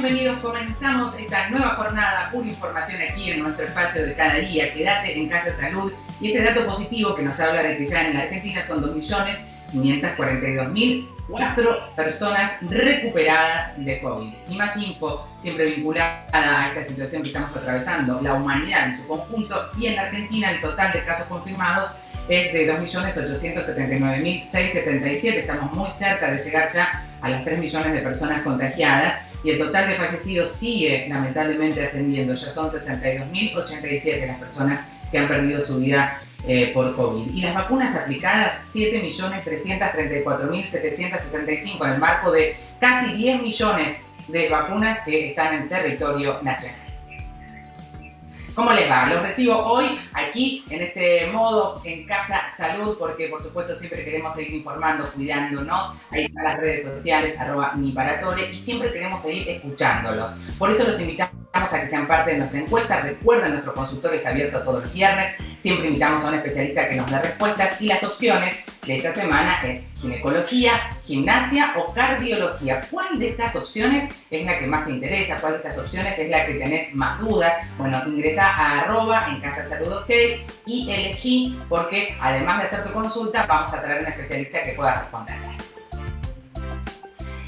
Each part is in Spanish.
bienvenidos. Comenzamos esta nueva jornada, pura información aquí en nuestro espacio de cada día. Quédate en Casa Salud. Y este dato positivo que nos habla de que ya en la Argentina son 2.542.004 personas recuperadas de COVID. Y más info, siempre vinculada a esta situación que estamos atravesando, la humanidad en su conjunto, y en la Argentina el total de casos confirmados es de 2.879.677. Estamos muy cerca de llegar ya a las 3 millones de personas contagiadas y el total de fallecidos sigue lamentablemente ascendiendo. Ya son 62.087 las personas que han perdido su vida por COVID. Y las vacunas aplicadas, 7.334.765 en el marco de casi 10 millones de vacunas que están en territorio nacional. ¿Cómo les va? Los recibo hoy aquí en este modo en Casa Salud porque por supuesto siempre queremos seguir informando, cuidándonos. Ahí están las redes sociales, @miparatore, y siempre queremos seguir escuchándolos. Por eso los invitamos a que sean parte de nuestra encuesta. Recuerden, nuestro consultorio está abierto todos los viernes. Siempre invitamos a un especialista que nos dé respuestas y las opciones de esta semana es ginecología, gimnasia o cardiología. ¿Cuál de estas opciones es la que más te interesa? ¿Cuál de estas opciones es la que tenés más dudas? Bueno, ingresa a @ en Casa Salud OK y elegí, porque además de hacer tu consulta vamos a traer un especialista que pueda responderlas.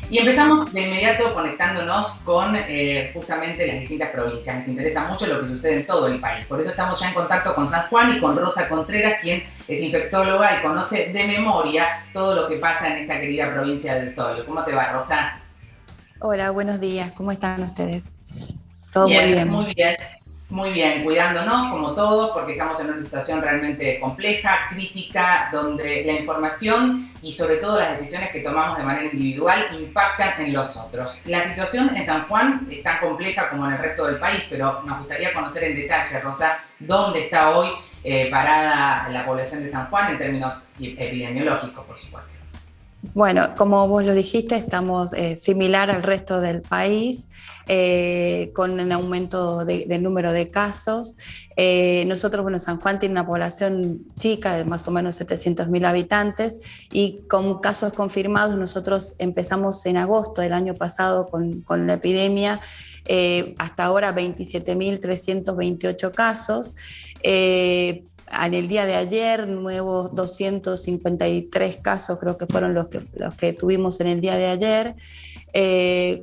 Y empezamos de inmediato conectándonos con justamente las distintas provincias. Nos interesa mucho lo que sucede en todo el país. Por eso estamos ya en contacto con San Juan y con Rosa Contreras, quien es infectóloga y conoce de memoria todo lo que pasa en esta querida provincia del Sol. ¿Cómo te va, Rosa? Hola, buenos días. ¿Cómo están ustedes? Todo Bien, muy bien. muy bien. Muy bien, cuidándonos como todos, porque estamos en una situación realmente compleja, crítica, donde la información y sobre todo las decisiones que tomamos de manera individual impactan en los otros. La situación en San Juan es tan compleja como en el resto del país, pero nos gustaría conocer en detalle, Rosa, dónde está hoy parada la población de San Juan en términos epidemiológicos, por supuesto. Bueno, como vos lo dijiste, estamos similar al resto del país, con un aumento del número de casos. Nosotros, bueno, San Juan tiene una población chica de más o menos 700.000 habitantes y con casos confirmados nosotros empezamos en agosto del año pasado con la epidemia, hasta ahora 27.328 casos. En el día de ayer, nuevos 253 casos creo que fueron los que tuvimos en el día de ayer,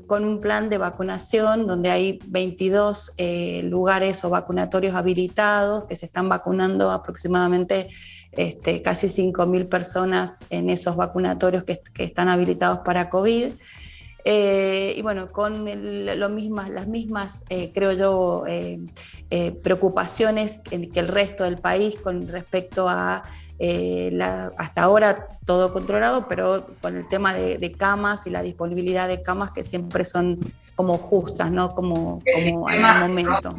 con un plan de vacunación donde hay 22 lugares o vacunatorios habilitados que se están vacunando aproximadamente casi 5.000 personas en esos vacunatorios que están habilitados para COVID. Y bueno, con las mismas, creo yo, preocupaciones que el resto del país con respecto a hasta ahora todo controlado, pero con el tema de camas y la disponibilidad de camas que siempre son como justas, ¿no? Como al momento.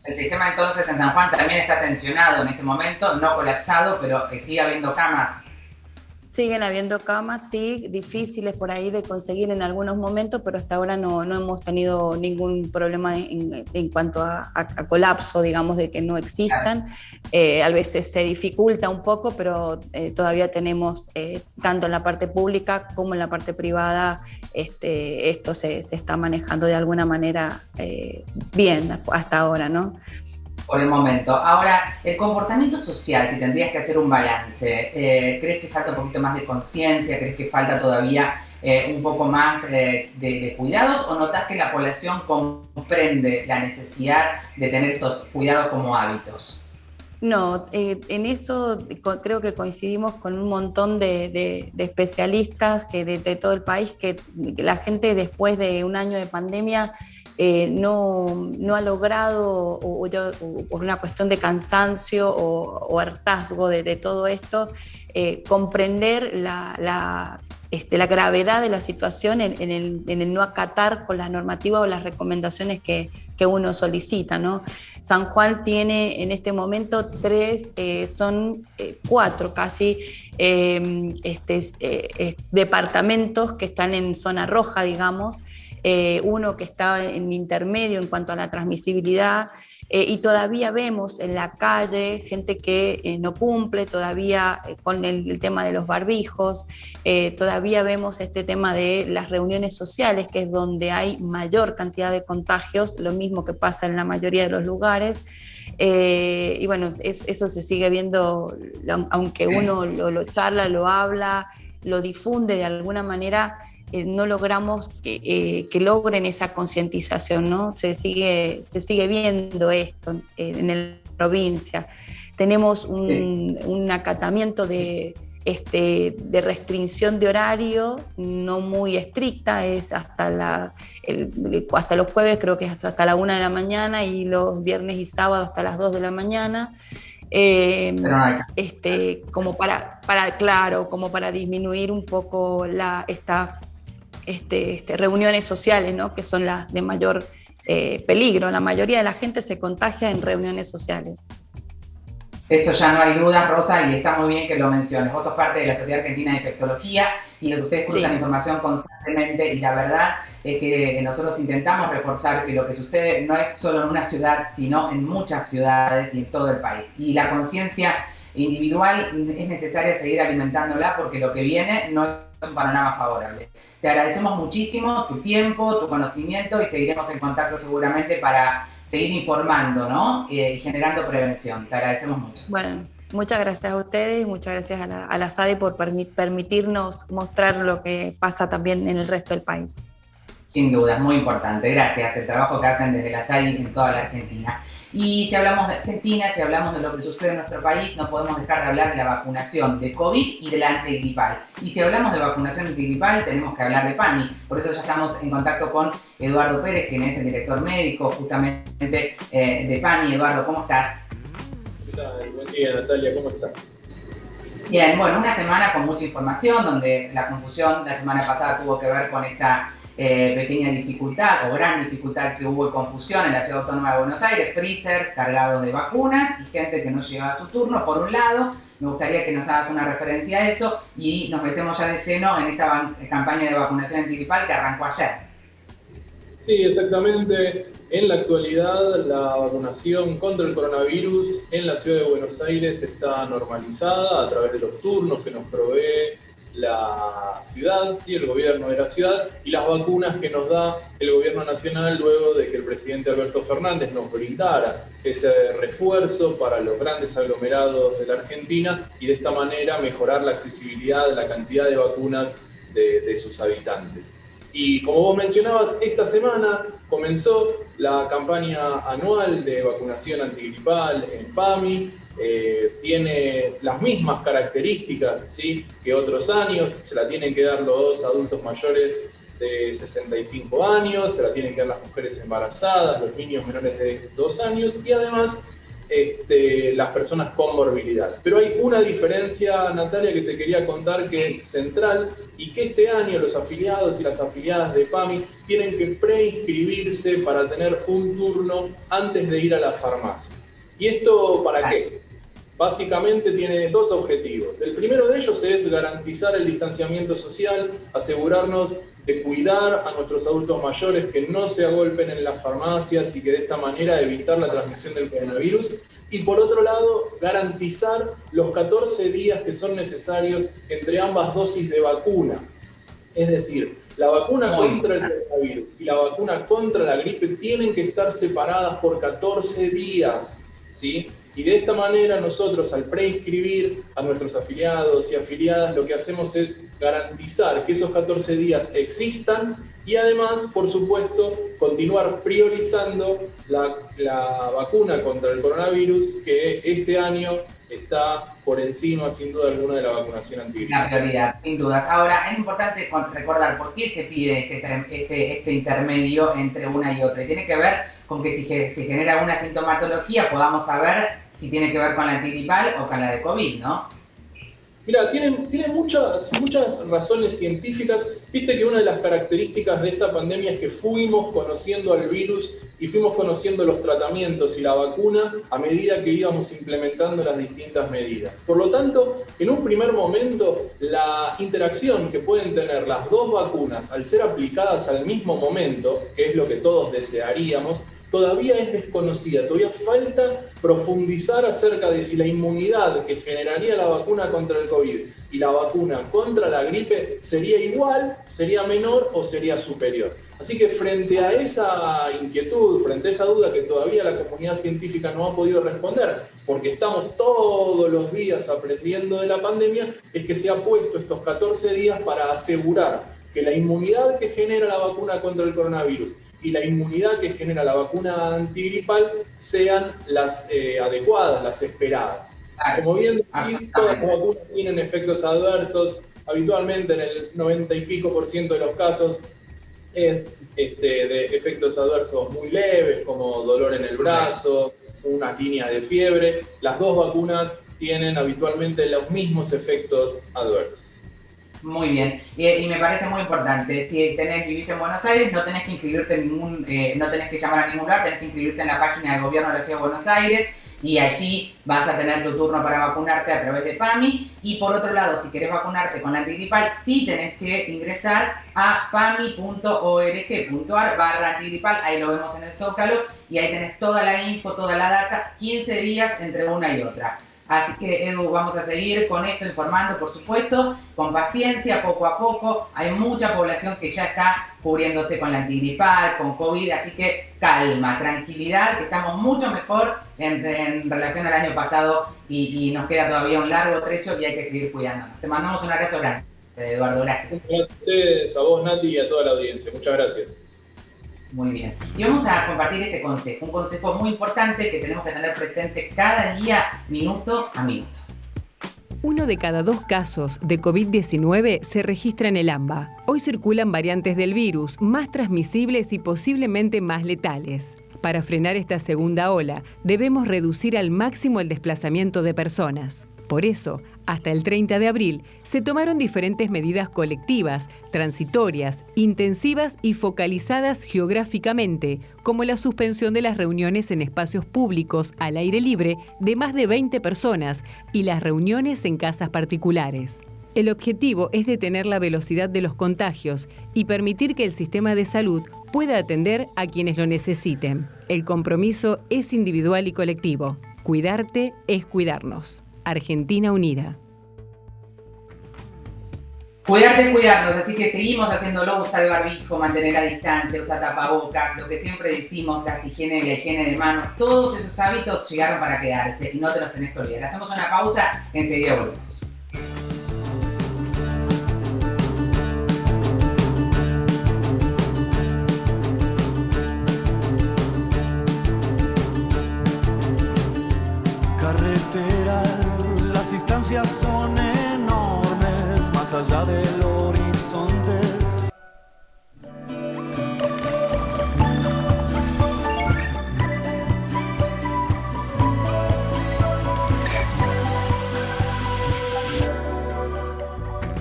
El sistema entonces en San Juan también está tensionado en este momento, no colapsado, pero sigue habiendo camas. Siguen habiendo camas, sí, difíciles por ahí de conseguir en algunos momentos, pero hasta ahora no hemos tenido ningún problema en cuanto a colapso, digamos, de que no existan. A veces se dificulta un poco, pero todavía tenemos, tanto en la parte pública como en la parte privada, esto se está manejando de alguna manera bien hasta ahora, ¿no? Por el momento. Ahora, el comportamiento social, si tendrías que hacer un balance, ¿crees que falta un poquito más de conciencia? ¿Crees que falta todavía un poco más de cuidados? ¿O notas que la población comprende la necesidad de tener estos cuidados como hábitos? No, en eso creo que coincidimos con un montón de especialistas de todo el país, que la gente después de un año de pandemia no ha logrado, o por una cuestión de cansancio o hartazgo de todo esto, comprender la gravedad de la situación en el no acatar con las normativas o las recomendaciones que uno solicita, ¿no? San Juan tiene en este momento son 4 casi departamentos que están en zona roja, digamos. Uno que está en intermedio en cuanto a la transmisibilidad, y todavía vemos en la calle gente que no cumple, todavía con el tema de los barbijos, todavía vemos este tema de las reuniones sociales, que es donde hay mayor cantidad de contagios, lo mismo que pasa en la mayoría de los lugares. Y bueno, eso se sigue viendo, aunque uno lo charla, lo habla, lo difunde de alguna manera, no logramos que logren esa concientización, ¿no? Se sigue viendo esto en la provincia. Tenemos un acatamiento de restricción de horario no muy estricta, es hasta los jueves creo que es hasta la 1 de la mañana y los viernes y sábados hasta las 2 de la mañana. Como para disminuir un poco reuniones sociales, ¿no? Que son las de mayor peligro. La mayoría de la gente se contagia en reuniones sociales. Eso ya no hay duda, Rosa, y está muy bien que lo menciones. Vos sos parte de la Sociedad Argentina de Infectología y de que ustedes cruzan información constantemente, y la verdad es que nosotros intentamos reforzar que lo que sucede no es solo en una ciudad, sino en muchas ciudades y en todo el país. Y la conciencia individual es necesaria seguir alimentándola, porque lo que viene no es un panorama favorable. Te agradecemos muchísimo tu tiempo, tu conocimiento, y seguiremos en contacto seguramente para seguir informando, ¿no? Y generando prevención. Te agradecemos mucho. Bueno, muchas gracias a ustedes, muchas gracias a la SADE por permitirnos mostrar lo que pasa también en el resto del país. Sin duda, es muy importante. Gracias. El trabajo que hacen desde la SADE en toda la Argentina. Y si hablamos de Argentina, si hablamos de lo que sucede en nuestro país, no podemos dejar de hablar de la vacunación de COVID y de la antigripal. Y si hablamos de vacunación antigripal, tenemos que hablar de PAMI. Por eso ya estamos en contacto con Eduardo Pérez, quien es el director médico justamente de PAMI. Eduardo, ¿cómo estás? ¿Qué tal? Buen día, Natalia, ¿cómo estás? Bien, bueno, una semana con mucha información, donde la confusión la semana pasada tuvo que ver con esta pequeña dificultad o gran dificultad que hubo y confusión en la Ciudad Autónoma de Buenos Aires, freezers cargados de vacunas y gente que no llegaba a su turno, por un lado. Me gustaría que nos hagas una referencia a eso y nos metemos ya de lleno en esta campaña de vacunación antigripal que arrancó ayer. Sí, exactamente. En la actualidad, la vacunación contra el coronavirus en la Ciudad de Buenos Aires está normalizada a través de los turnos que nos provee la ciudad, ¿sí? El gobierno de la ciudad, y las vacunas que nos da el gobierno nacional luego de que el presidente Alberto Fernández nos brindara ese refuerzo para los grandes aglomerados de la Argentina, y de esta manera mejorar la accesibilidad de la cantidad de vacunas de sus habitantes. Y como vos mencionabas, esta semana comenzó la campaña anual de vacunación antigripal en PAMI. Tiene las mismas características, ¿sí?, que otros años. Se la tienen que dar los adultos mayores de 65 años, se la tienen que dar las mujeres embarazadas, los niños menores de 2 años y además las personas con morbilidad. Pero hay una diferencia, Natalia, que te quería contar, que es central, y que este año los afiliados y las afiliadas de PAMI tienen que preinscribirse para tener un turno antes de ir a la farmacia. ¿Y esto para qué? Básicamente tiene 2 objetivos. El primero de ellos es garantizar el distanciamiento social, asegurarnos de cuidar a nuestros adultos mayores, que no se agolpen en las farmacias y que de esta manera evitar la transmisión del coronavirus. Y por otro lado, garantizar los 14 días que son necesarios entre ambas dosis de vacuna. Es decir, la vacuna contra el coronavirus y la vacuna contra la gripe tienen que estar separadas por 14 días, ¿sí? Y de esta manera nosotros, al preinscribir a nuestros afiliados y afiliadas, lo que hacemos es garantizar que esos 14 días existan y además, por supuesto, continuar priorizando la vacuna contra el coronavirus, que este año está por encima, sin duda alguna, de la vacunación antigripal. La prioridad, sin dudas. Ahora, es importante recordar por qué se pide este intermedio entre una y otra. Y tiene que ver con que si se genera una sintomatología podamos saber si tiene que ver con la antigripal o con la de COVID, ¿no? Mira, tiene muchas razones científicas. Viste que una de las características de esta pandemia es que fuimos conociendo al virus y fuimos conociendo los tratamientos y la vacuna a medida que íbamos implementando las distintas medidas. Por lo tanto, en un primer momento, la interacción que pueden tener las 2 vacunas al ser aplicadas al mismo momento, que es lo que todos desearíamos, todavía es desconocida, todavía falta profundizar acerca de si la inmunidad que generaría la vacuna contra el COVID y la vacuna contra la gripe sería igual, sería menor o sería superior. Así que frente a esa inquietud, frente a esa duda que todavía la comunidad científica no ha podido responder, porque estamos todos los días aprendiendo de la pandemia, es que se ha puesto estos 14 días para asegurar que la inmunidad que genera la vacuna contra el coronavirus y la inmunidad que genera la vacuna antigripal sean las adecuadas, las esperadas. Como bien decís, todas las vacunas tienen efectos adversos, habitualmente en el 90 y pico % de los casos es de efectos adversos muy leves, como dolor en el brazo, una línea de fiebre. Las dos vacunas tienen habitualmente los mismos efectos adversos. Muy bien, y me parece muy importante, si vivís en Buenos Aires, no tenés que inscribirte en no tenés que llamar a ningún lugar, tenés que inscribirte en la página del gobierno de la Ciudad de Buenos Aires y allí vas a tener tu turno para vacunarte a través de PAMI. Y por otro lado, si querés vacunarte con la antigripal, sí tenés que ingresar a pami.org.ar/antigripal, ahí lo vemos en el Zócalo, y ahí tenés toda la info, toda la data, 15 días entre una y otra. Así que, Edu, vamos a seguir con esto, informando, por supuesto, con paciencia, poco a poco. Hay mucha población que ya está cubriéndose con la antigripal, con COVID, así que calma, tranquilidad, que estamos mucho mejor en relación al año pasado y nos queda todavía un largo trecho y hay que seguir cuidándonos. Te mandamos un abrazo grande, Eduardo, gracias. Gracias a ustedes, a vos, Nati, y a toda la audiencia. Muchas gracias. Muy bien. Y vamos a compartir este consejo, un consejo muy importante que tenemos que tener presente cada día, minuto a minuto. 1 de cada 2 casos de COVID-19 se registra en el AMBA. Hoy circulan variantes del virus, más transmisibles y posiblemente más letales. Para frenar esta segunda ola, debemos reducir al máximo el desplazamiento de personas. Por eso, hasta el 30 de abril, se tomaron diferentes medidas colectivas, transitorias, intensivas y focalizadas geográficamente, como la suspensión de las reuniones en espacios públicos al aire libre de más de 20 personas y las reuniones en casas particulares. El objetivo es detener la velocidad de los contagios y permitir que el sistema de salud pueda atender a quienes lo necesiten. El compromiso es individual y colectivo. Cuidarte es cuidarnos. Argentina Unida. Cuidarte es cuidarnos, así que seguimos haciéndolo, usar el barbijo, mantener la distancia, usar tapabocas, lo que siempre decimos, la higiene de manos, todos esos hábitos llegaron para quedarse y no te los tenés que olvidar. Hacemos una pausa, enseguida volvemos. Las distancias son enormes, más allá del horizonte.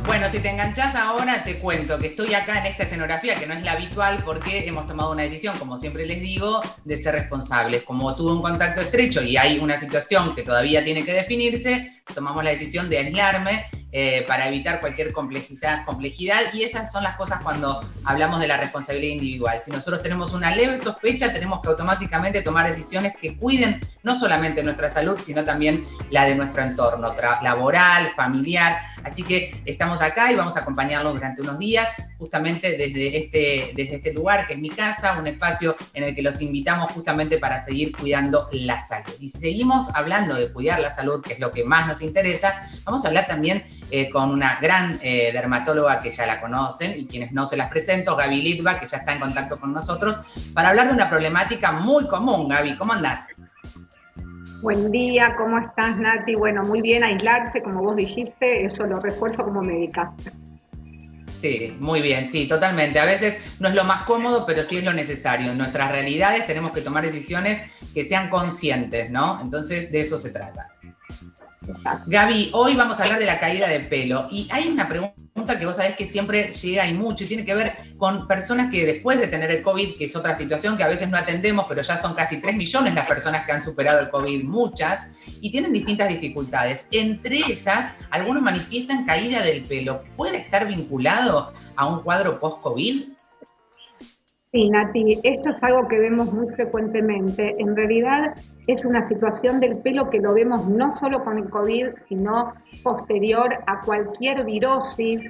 Bueno, si te enganchás ahora, te cuento que estoy acá en esta escenografía que no es la habitual porque hemos tomado una decisión, como siempre les digo, de ser responsables. Como tuve un contacto estrecho y hay una situación que todavía tiene que definirse, tomamos la decisión de aislarme para evitar cualquier complejidad, y esas son las cosas cuando hablamos de la responsabilidad individual. Si nosotros tenemos una leve sospecha, tenemos que automáticamente tomar decisiones que cuiden no solamente nuestra salud, sino también la de nuestro entorno laboral, familiar. Así que estamos acá y vamos a acompañarlos durante unos días, justamente desde este lugar que es mi casa, un espacio en el que los invitamos justamente para seguir cuidando la salud. Y si seguimos hablando de cuidar la salud, que es lo que más nos interesa, vamos a hablar también con una gran dermatóloga que ya la conocen, y quienes no se las presento, Gaby Litva, que ya está en contacto con nosotros, para hablar de una problemática muy común. Gaby, ¿cómo andás? Buen día, ¿cómo estás, Nati? Bueno, muy bien, aislarse, como vos dijiste, eso lo refuerzo como médica. Sí, muy bien, sí, totalmente. A veces no es lo más cómodo, pero sí es lo necesario. En nuestras realidades tenemos que tomar decisiones que sean conscientes, ¿no? Entonces, de eso se trata. Exacto. Gaby, hoy vamos a hablar de la caída de pelo. Y hay una pregunta que vos sabés que siempre llega y mucho, y tiene que ver con personas que después de tener el COVID, que es otra situación que a veces no atendemos, pero ya son casi 3 millones las personas que han superado el COVID, muchas, y tienen distintas dificultades. Entre esas, algunos manifiestan caída del pelo. ¿Puede estar vinculado a un cuadro post-COVID? Sí, Nati, esto es algo que vemos muy frecuentemente. En realidad es una situación del pelo que lo vemos no solo con el COVID, sino posterior a cualquier virosis,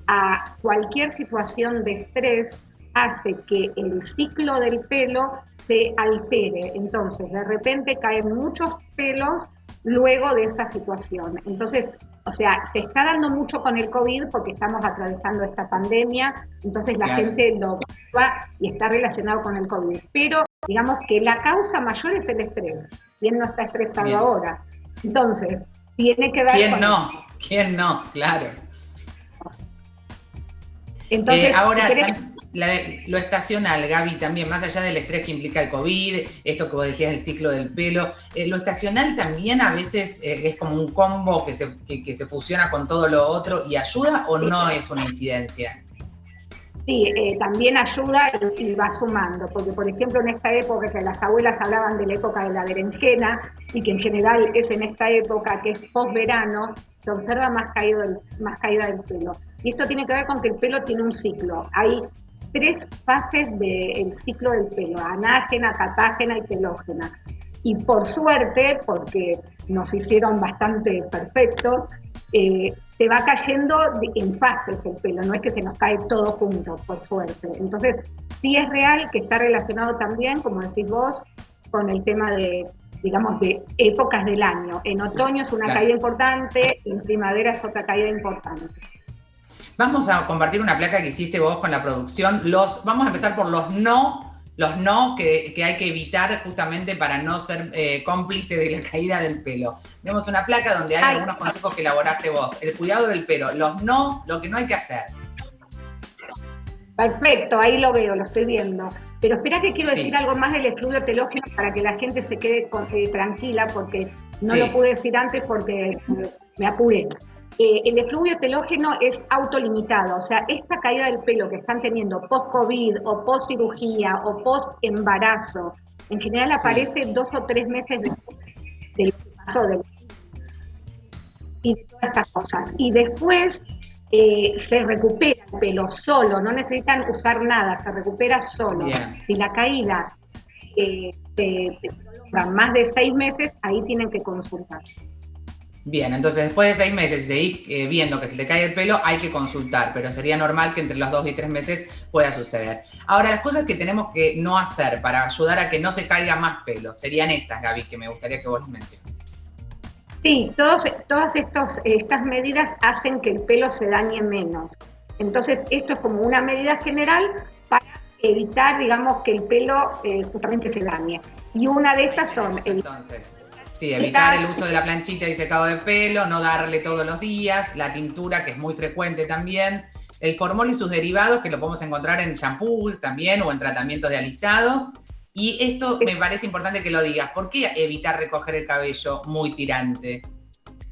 a cualquier situación de estrés, hace que el ciclo del pelo se altere. Entonces, de repente caen muchos pelos luego de esa situación. Entonces, o sea, se está dando mucho con el COVID porque estamos atravesando esta pandemia, entonces la gente lo va y está relacionado con el COVID. Pero digamos que la causa mayor es el estrés. ¿Quién no está estresado ahora? Entonces, tiene que ver ¿Quién con... no? ¿Quién no? Claro. Entonces, ahora, lo estacional, Gaby, también, más allá del estrés que implica el COVID, esto que vos decías, el ciclo del pelo, lo estacional también a veces es como un combo que se fusiona con todo lo otro y ayuda, ¿o no es una incidencia? Sí, también ayuda y va sumando, porque por ejemplo en esta época que las abuelas hablaban de la época de la berenjena y que en general es en esta época que es post-verano, se observa más caída del pelo. Y esto tiene que ver con que el pelo tiene un ciclo. Hay 3 fases del ciclo del pelo: anágena, catágena y telógena. Y por suerte, porque nos hicieron bastante perfectos, se va cayendo en fases el pelo, no es que se nos cae todo junto, por suerte. Entonces, sí es real que está relacionado también, como decís vos, con el tema de, digamos, de épocas del año. En otoño es una caída importante, en primavera es otra caída importante. Vamos a compartir una placa que hiciste vos con la producción. Vamos a empezar por los no que hay que evitar justamente para no ser cómplice de la caída del pelo. Vemos una placa donde hay algunos consejos que elaboraste vos. El cuidado del pelo, lo que no hay que hacer. Perfecto, ahí lo veo, lo estoy viendo. Pero espera que quiero decir algo más del efluvio telógeno para que la gente se quede tranquila, porque no lo pude decir antes porque me apuré. El efluvio telógeno es autolimitado, o sea, esta caída del pelo que están teniendo post-COVID o post-cirugía o post-embarazo, en general aparece 2 o 3 meses después de lo que pasó, y de todas estas cosas. Y después se recupera el pelo solo, no necesitan usar nada, se recupera solo. Bien. Si la caída se prolonga más de 6 meses, ahí tienen que consultar. Bien, entonces después de 6 meses, si seguís viendo que se te cae el pelo, hay que consultar, pero sería normal que entre los 2 y 3 meses pueda suceder. Ahora, las cosas que tenemos que no hacer para ayudar a que no se caiga más pelo serían estas, Gaby, que me gustaría que vos les menciones. Sí, todas estas medidas hacen que el pelo se dañe menos. Entonces, esto es como una medida general para evitar, digamos, que el pelo justamente se dañe. Y una de estas son... Entonces, sí, evitar el uso de la planchita y secado de pelo, no darle todos los días, la tintura, que es muy frecuente también, el formol y sus derivados, que lo podemos encontrar en shampoo también o en tratamientos de alisado. Y esto me parece importante que lo digas. ¿Por qué evitar recoger el cabello muy tirante?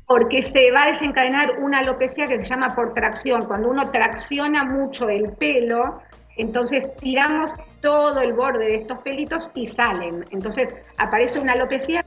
Porque se va a desencadenar una alopecia que se llama por tracción. Cuando uno tracciona mucho el pelo, entonces tiramos todo el borde de estos pelitos y salen. Entonces aparece una alopecia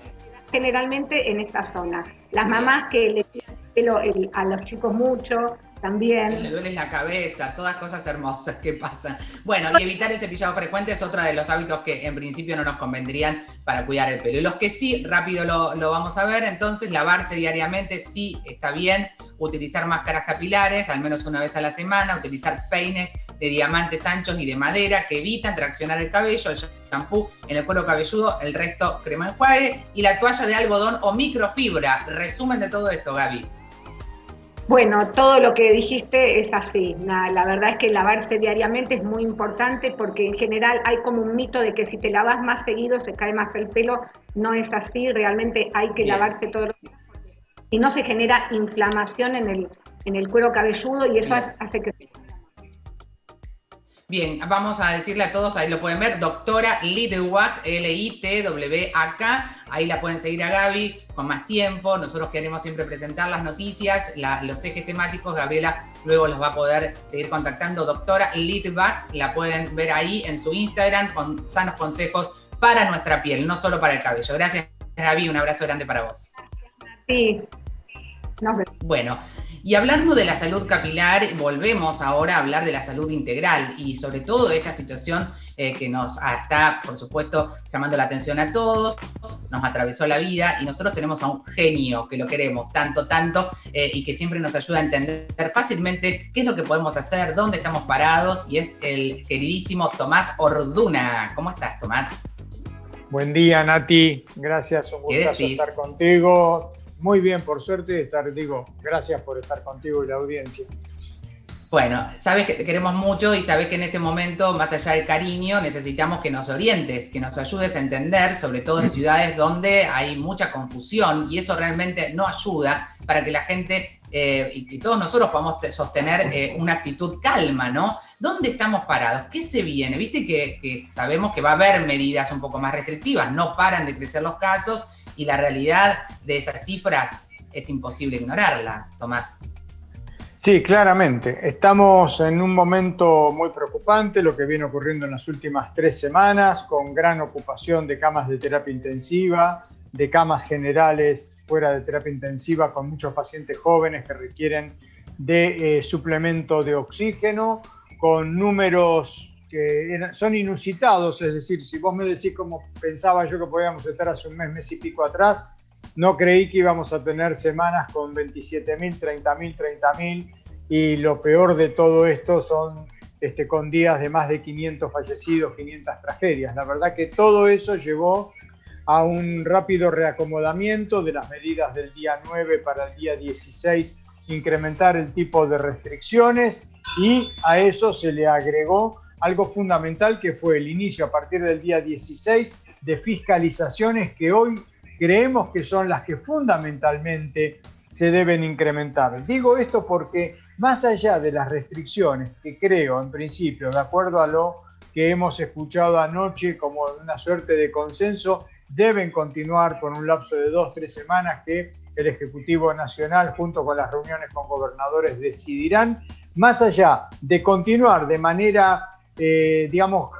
generalmente en esta zona. Las mamás que le tiran el pelo a los chicos mucho, también. Le duele la cabeza, todas cosas hermosas que pasan. Bueno, y evitar el cepillado frecuente es otro de los hábitos que en principio no nos convendrían para cuidar el pelo. Y los que sí, rápido lo vamos a ver, entonces lavarse diariamente, sí está bien, utilizar máscaras capilares al menos una vez a la semana, utilizar peines de diamantes anchos y de madera que evitan traccionar el cabello, el shampoo en el cuero cabelludo, el resto crema enjuague y la toalla de algodón o microfibra. Resumen de todo esto, Gaby. Bueno, todo lo que dijiste es así. La verdad es que lavarse diariamente es muy importante porque en general hay como un mito de que si te lavas más seguido se cae más el pelo. No es así, realmente hay que lavarse todos los días. Si no se genera inflamación en el cuero cabelludo y eso hace que... Bien, vamos a decirle a todos, ahí lo pueden ver, doctora Litwack, Litwak, ahí la pueden seguir a Gaby con más tiempo, nosotros queremos siempre presentar las noticias, los ejes temáticos, Gabriela luego los va a poder seguir contactando, doctora Litwack, la pueden ver ahí en su Instagram con sanos consejos para nuestra piel, no solo para el cabello. Gracias, Gaby, un abrazo grande para vos. Sí, nos vemos. Bueno. Y hablando de la salud capilar, volvemos ahora a hablar de la salud integral y sobre todo de esta situación que nos está, por supuesto, llamando la atención a todos, nos atravesó la vida y nosotros tenemos a un genio que lo queremos tanto, y que siempre nos ayuda a entender fácilmente qué es lo que podemos hacer, dónde estamos parados, y es el queridísimo Tomás Orduna. ¿Cómo estás, Tomás? Buen día, Nati. Gracias, un gustazo estar contigo. Muy bien, por suerte, gracias por estar contigo y la audiencia. Bueno, sabes que te queremos mucho y sabes que en este momento, más allá del cariño, necesitamos que nos orientes, que nos ayudes a entender, sobre todo en ciudades donde hay mucha confusión, y eso realmente no ayuda para que la gente y que todos nosotros podamos sostener una actitud calma, ¿no? ¿Dónde estamos parados? ¿Qué se viene? Viste que sabemos que va a haber medidas un poco más restrictivas, no paran de crecer los casos y la realidad de esas cifras es imposible ignorarlas, Tomás. Sí, claramente. Estamos en un momento muy preocupante, lo que viene ocurriendo en las últimas 3 semanas, con gran ocupación de camas de terapia intensiva, de camas generales fuera de terapia intensiva, con muchos pacientes jóvenes que requieren de suplemento de oxígeno, con números que son inusitados. Es decir, si vos me decís cómo pensaba yo que podíamos estar hace un mes y pico atrás, no creí que íbamos a tener semanas con 27.000, 30.000, y lo peor de todo esto son con días de más de 500 fallecidos, 500 tragedias. La verdad que todo eso llevó a un rápido reacomodamiento de las medidas del día 9 para el día 16, incrementar el tipo de restricciones, y a eso se le agregó algo fundamental que fue el inicio a partir del día 16 de fiscalizaciones que hoy creemos que son las que fundamentalmente se deben incrementar. Digo esto porque más allá de las restricciones, que creo en principio, de acuerdo a lo que hemos escuchado anoche como una suerte de consenso, deben continuar por un lapso de 2-3 semanas que el Ejecutivo Nacional, junto con las reuniones con gobernadores, decidirán. Más allá de continuar de manera,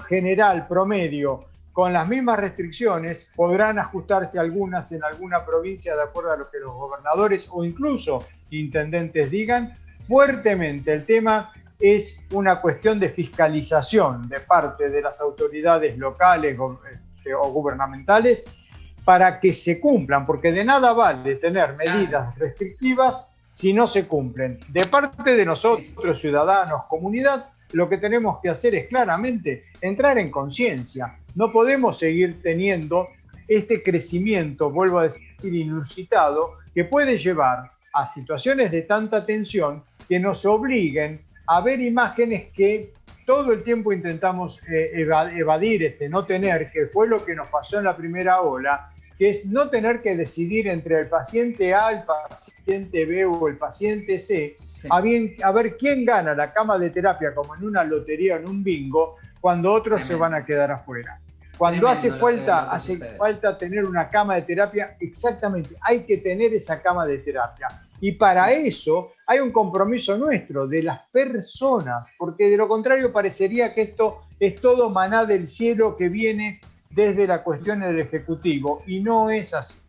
general, promedio, con las mismas restricciones, podrán ajustarse algunas en alguna provincia de acuerdo a lo que los gobernadores o incluso intendentes digan. Fuertemente el tema es una cuestión de fiscalización de parte de las autoridades locales o gubernamentales para que se cumplan, porque de nada vale tener medidas restrictivas si no se cumplen. De parte de nosotros, ciudadanos, comunidad, lo que tenemos que hacer es claramente entrar en conciencia. No podemos seguir teniendo este crecimiento, vuelvo a decir, inusitado, que puede llevar a situaciones de tanta tensión que nos obliguen a ver imágenes que todo el tiempo intentamos evadir, no tener, que fue lo que nos pasó en la primera ola, que es no tener que decidir entre el paciente A, el paciente B o el paciente C, sí, a ver quién gana la cama de terapia como en una lotería o en un bingo, cuando otros se van a quedar afuera. Cuando hace falta tener una cama de terapia, exactamente, hay que tener esa cama de terapia. Y para eso hay un compromiso nuestro, de las personas, porque de lo contrario parecería que esto es todo maná del cielo que viene desde la cuestión del Ejecutivo, y no es así.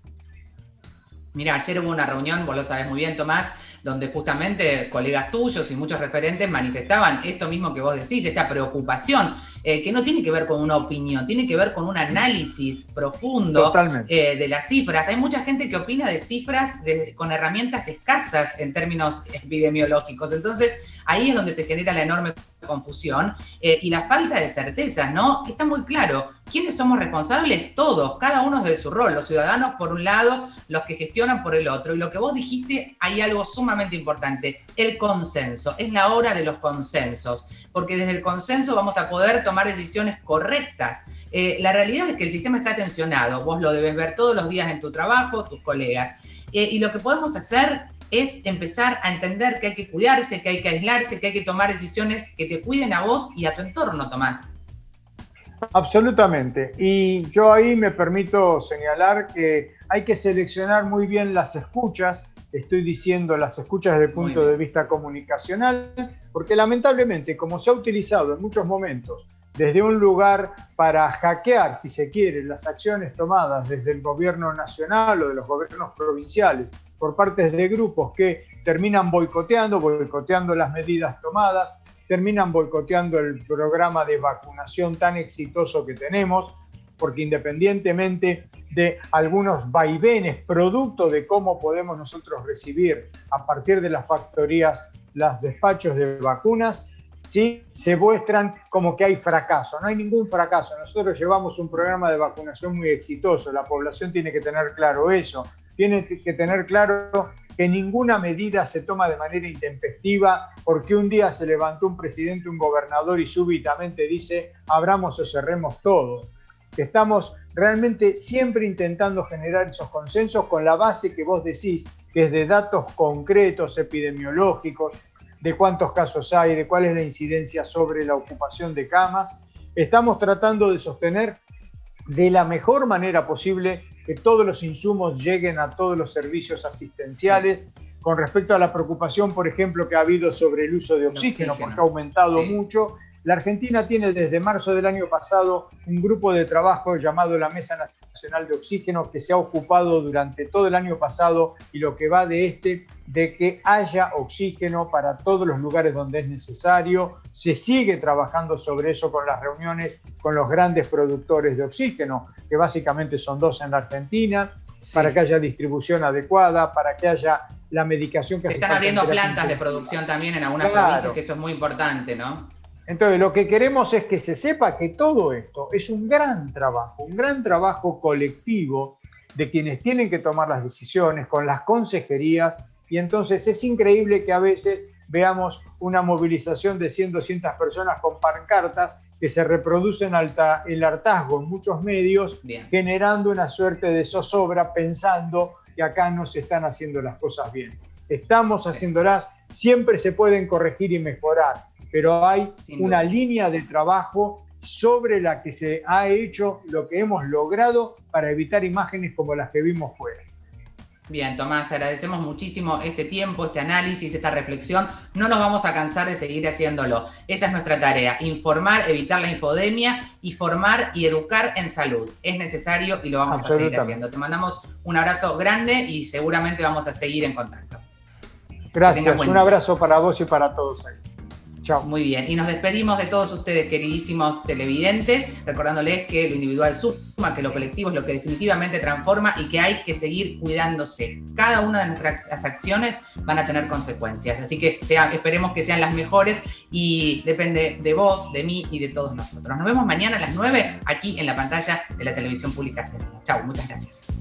Mira, ayer hubo una reunión, vos lo sabés muy bien, Tomás, donde justamente colegas tuyos y muchos referentes manifestaban esto mismo que vos decís, esta preocupación, que no tiene que ver con una opinión, tiene que ver con un análisis profundo de las cifras. Hay mucha gente que opina de cifras con herramientas escasas en términos epidemiológicos, entonces ahí es donde se genera la enorme confusión y la falta de certezas, ¿no? Está muy claro, ¿quiénes somos responsables? Todos, cada uno de su rol, los ciudadanos por un lado, los que gestionan por el otro, y lo que vos dijiste, hay algo sumamente importante, el consenso, es la hora de los consensos, porque desde el consenso vamos a poder tomar decisiones correctas. La realidad es que el sistema está tensionado, vos lo debes ver todos los días en tu trabajo, tus colegas, y lo que podemos hacer es empezar a entender que hay que cuidarse, que hay que aislarse, que hay que tomar decisiones que te cuiden a vos y a tu entorno, Tomás. Absolutamente. Y yo ahí me permito señalar que hay que seleccionar muy bien las escuchas. Estoy diciendo las escuchas desde el punto de vista comunicacional, porque lamentablemente, como se ha utilizado en muchos momentos desde un lugar para hackear, si se quiere, las acciones tomadas desde el gobierno nacional o de los gobiernos provinciales por parte de grupos que terminan boicoteando las medidas tomadas, terminan boicoteando el programa de vacunación tan exitoso que tenemos, porque independientemente de algunos vaivenes producto de cómo podemos nosotros recibir a partir de las factorías los despachos de vacunas, ¿sí? Se muestran como que hay fracaso. No hay ningún fracaso. Nosotros llevamos un programa de vacunación muy exitoso. La población tiene que tener claro eso. Tiene que tener claro que ninguna medida se toma de manera intempestiva porque un día se levantó un presidente, un gobernador y súbitamente dice abramos o cerremos todo. Estamos realmente siempre intentando generar esos consensos con la base que vos decís, que es de datos concretos epidemiológicos, de cuántos casos hay, de cuál es la incidencia sobre la ocupación de camas. Estamos tratando de sostener de la mejor manera posible que todos los insumos lleguen a todos los servicios asistenciales. Con respecto a la preocupación, por ejemplo, que ha habido sobre el uso de oxígeno, porque ha aumentado mucho. La Argentina tiene desde marzo del año pasado un grupo de trabajo llamado la Mesa Nacional de Oxígeno que se ha ocupado durante todo el año pasado y lo que va de que haya oxígeno para todos los lugares donde es necesario. Se sigue trabajando sobre eso con las reuniones con los grandes productores de oxígeno, que básicamente son 2 en la Argentina, para que haya distribución adecuada, para que haya la medicación que se están abriendo plantas de producción también en algunas provincias, que eso es muy importante, ¿no? Entonces, lo que queremos es que se sepa que todo esto es un gran trabajo colectivo de quienes tienen que tomar las decisiones, con las consejerías, y entonces es increíble que a veces veamos una movilización de 100, 200 personas con pancartas que se reproducen el hartazgo en muchos medios, generando una suerte de zozobra pensando que acá no se están haciendo las cosas bien. Estamos haciéndolas, siempre se pueden corregir y mejorar, pero hay una línea de trabajo sobre la que se ha hecho lo que hemos logrado para evitar imágenes como las que vimos fuera. Bien, Tomás, te agradecemos muchísimo este tiempo, este análisis, esta reflexión. No nos vamos a cansar de seguir haciéndolo. Esa es nuestra tarea, informar, evitar la infodemia y formar y educar en salud. Es necesario y lo vamos a seguir haciendo. Te mandamos un abrazo grande y seguramente vamos a seguir en contacto. Gracias, un abrazo para vos y para todos ahí. Chao. Muy bien, y nos despedimos de todos ustedes, queridísimos televidentes, recordándoles que lo individual suma, que lo colectivo es lo que definitivamente transforma y que hay que seguir cuidándose. Cada una de nuestras acciones van a tener consecuencias, así que esperemos que sean las mejores y depende de vos, de mí y de todos nosotros. Nos vemos mañana a las 9 aquí en la pantalla de la Televisión Pública Argentina. Chau, muchas gracias.